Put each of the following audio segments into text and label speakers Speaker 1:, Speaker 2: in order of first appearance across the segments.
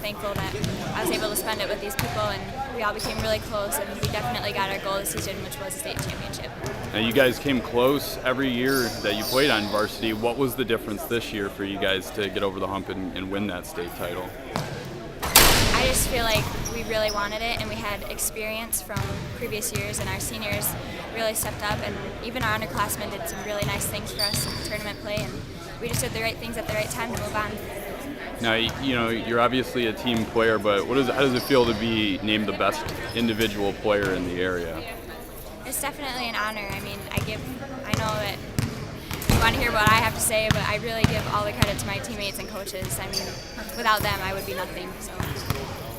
Speaker 1: thankful that I was able to spend it with these people, and we all became really close, and we definitely got our goal this season, which was a state championship.
Speaker 2: Now, you guys came close every year that you played on varsity. What was the difference this year for you guys to get over the hump and win that state title?
Speaker 1: I just feel like we really wanted it, and we had experience from previous years, and our seniors really stepped up, and even our underclassmen did some really nice things for us in tournament play, and we just did the right things at the right time to move on.
Speaker 2: Now, you know, you're obviously a team player, but how does it feel to be named the best individual player in the area?
Speaker 1: It's definitely an honor. I mean, I know that you want to hear what I have to say, but I really give all the credit to my teammates and coaches. I mean, without them, I would be nothing. So.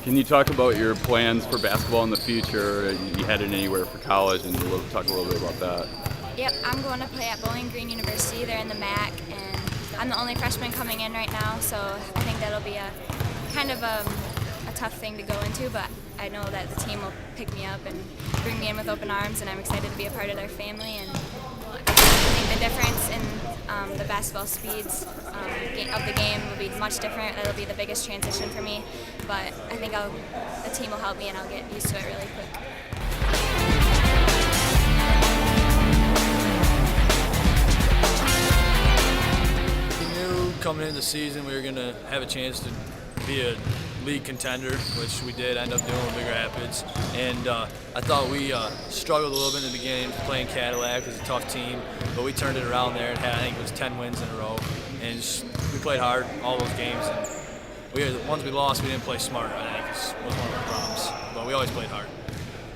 Speaker 2: Can you talk about your plans for basketball in the future? You headed anywhere for college, and talk a little bit about that.
Speaker 1: Yep, I'm going to play at Bowling Green University. They're in the MAC, and I'm the only freshman coming in right now, so I think that'll be a kind of a tough thing to go into, but I know that the team will pick me up and bring me in with open arms, and I'm excited to be a part of their family. And I think the difference in the basketball speeds of the game will be much different. That'll be the biggest transition for me, but I think the team will help me, and I'll get used to it really quick.
Speaker 3: Coming into the season, we were going to have a chance to be a league contender, which we did end up doing with Big Rapids. And I thought we struggled a little bit in the beginning playing Cadillac. It was a tough team, but we turned it around there and had, I think it was 10 wins in a row. And we played hard all those games. And the ones we lost, we didn't play smart, I think, was one of our problems. But we always played hard.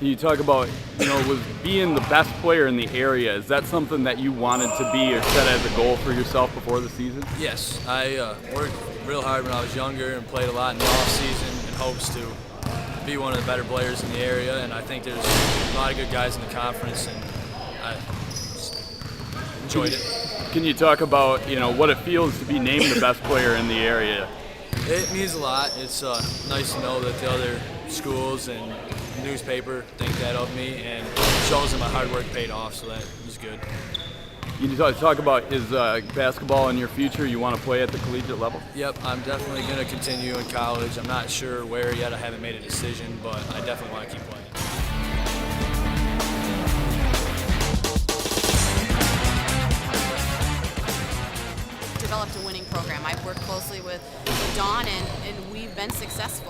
Speaker 2: You talk about, was being the best player in the area. Is that something that you wanted to be or set as a goal for yourself before the season?
Speaker 3: Yes, I worked real hard when I was younger and played a lot in the off season in hopes to be one of the better players in the area. And I think there's a lot of good guys in the conference, and I enjoyed it.
Speaker 2: Can you talk about, what it feels to be named the best player in the area?
Speaker 3: It means a lot. It's nice to know that the other schools and newspaper think that of me, and shows that my hard work paid off, so that was good.
Speaker 2: You talk about is basketball in your future? You want to play at the collegiate level?
Speaker 3: Yep, I'm definitely going to continue in college. I'm not sure where yet. I haven't made a decision, but I definitely want to keep playing.
Speaker 4: Developed a winning program. I've worked closely with Dawn, and we've been successful.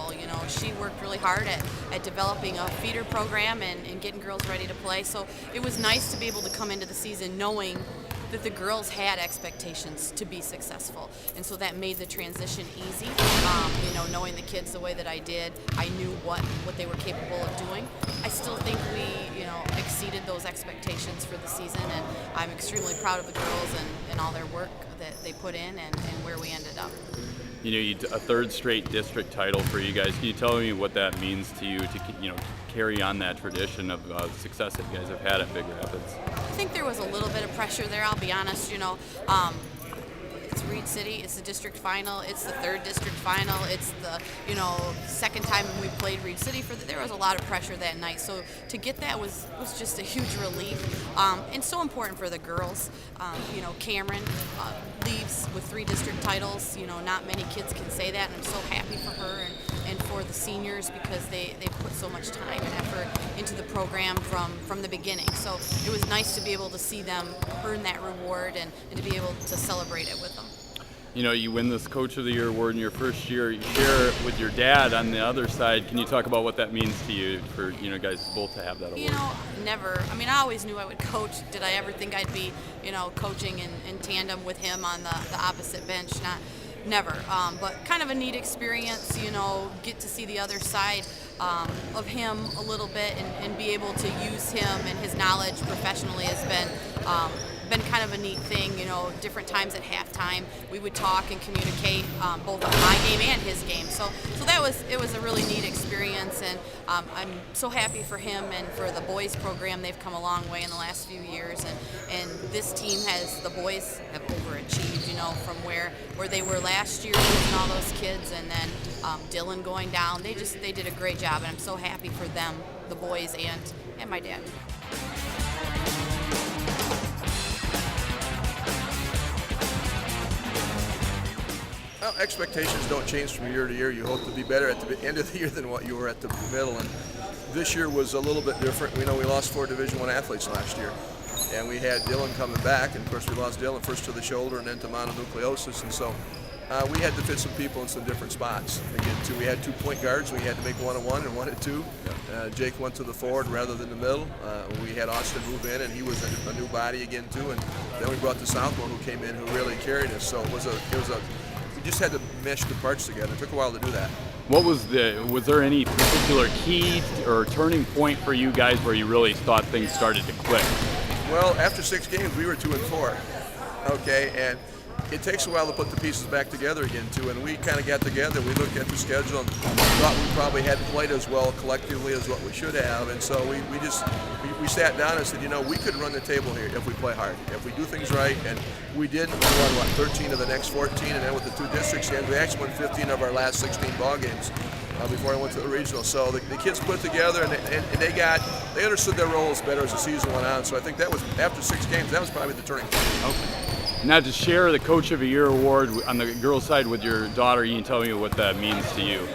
Speaker 4: She worked really hard at developing a feeder program and getting girls ready to play. So it was nice to be able to come into the season knowing that the girls had expectations to be successful, and so that made the transition easy. Knowing the kids the way that I did, I knew what they were capable of doing. I still think we, exceeded those expectations for the season, and I'm extremely proud of the girls and all their work that they put in and where we ended up.
Speaker 2: A third straight district title for you guys. Can you tell me what that means to you to, carry on that tradition of success that you guys have had at Big Rapids?
Speaker 4: I think there was a little bit of pressure there, I'll be honest. It's Reed City, it's the district final, it's the third district final, it's the second time we played Reed City. There was a lot of pressure that night, so to get that was just a huge relief, and so important for the girls. Cameron leaves with 3 district titles. Not many kids can say that, and I'm so happy for her and for the seniors, because they put so much time and effort into the program from the beginning. So it was nice to be able to see them earn that reward and to be able to celebrate it with them.
Speaker 2: You win this Coach of the Year award in your first year. You share it with your dad on the other side. Can you talk about what that means to you for guys both to have that award?
Speaker 4: Never. I always knew I would coach. Did I ever think I'd be coaching in tandem with him on the opposite bench? Never. But kind of a neat experience, get to see the other side of him a little bit and be able to use him and his knowledge professionally has been kind of a neat thing. Different times at halftime we would talk and communicate both on my game and his game. So it was a really neat experience, and I'm so happy for him and for the boys program. They've come a long way in the last few years, and this team the boys have overachieved, from where they were last year and all those kids, and then Dylan going down. They did a great job, and I'm so happy for them, the boys and my dad.
Speaker 5: Well, expectations don't change from year to year. You hope to be better at the end of the year than what you were at the middle. And this year was a little bit different. We know we lost 4 Division I athletes last year. And we had Dylan coming back. And, of course, we lost Dylan first to the shoulder and then to mononucleosis. And so we had to fit some people in some different spots. Again, we had 2 point guards. We had to make 1 at 1 and 1 at 2. Jake went to the forward rather than the middle. We had Austin move in, and he was a new body again, too. And then we brought the sophomore who came in who really carried us. So we just had to mesh the parts together. It took a while to do that.
Speaker 2: Was there any particular key or turning point for you guys where you really thought things started to click?
Speaker 5: Well, after 6 games, we were 2-4. Okay, and it takes a while to put the pieces back together again, too. And we kind of got together. We looked at the schedule and thought we probably hadn't played as well collectively as what we should have. And so we sat down and said, you know, we could run the table here if we play hard, if we do things right. And we did. We won 13 of the next 14, and then with the 2 district games, we actually won 15 of our last 16 ball games before I went to the regional. So the kids put together, and they understood their roles better as the season went on. So I think that was, after 6 games, that was probably the turning point.
Speaker 2: Okay. Now, to share the Coach of the Year award on the girls' side with your daughter, you can tell me what that means to you.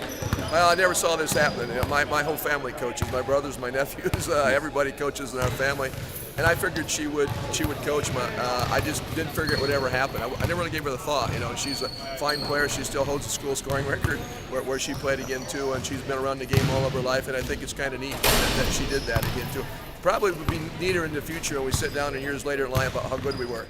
Speaker 5: Well, I never saw this happening. You know, my whole family coaches, my brothers, my nephews, everybody coaches in our family. And I figured she would coach. I just didn't figure it would ever happen. I never really gave her the thought. You know, she's a fine player. She still holds the school scoring record where she played again too, and she's been around the game all of her life. And I think it's kind of neat that she did that again too. Probably would be neater in the future when we sit down and years later and lie about how good we were.